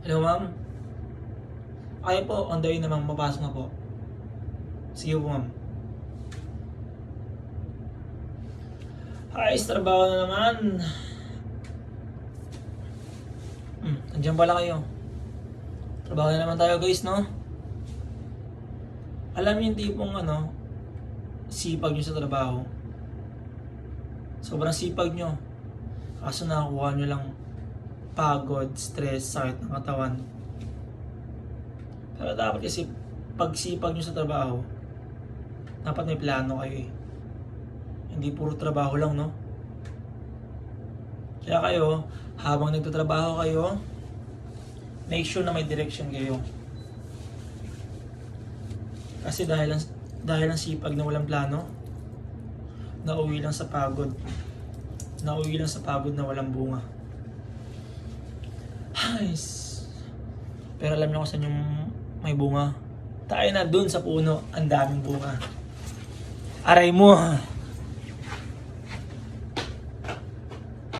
Hello, ma'am. Ayaw po, on the way na ma'am. Mapasok na po. Sige po, ma'am. Ayos, trabaho na naman. Andiyan pala kayo. Trabaho na naman tayo, guys, no? Alam niyo yung tipong sipag nyo sa trabaho. Sobrang sipag nyo. Kaso nakakuha nyo lang pagod, stress, sakit ng katawan. Pero dapat kasi pagsipag nyo sa trabaho, dapat may plano kayo eh. Hindi puro trabaho lang, no? Kaya kayo, habang nagtatrabaho kayo, make sure na may direction kayo. Kasi dahil ang sipag na walang plano, nauwi lang sa pagod. Nauwi lang sa pagod na walang bunga. Nice. Pero alam niyo kung saan yung may bunga? Tayo na dun sa puno, ang daming bunga. Aray mo!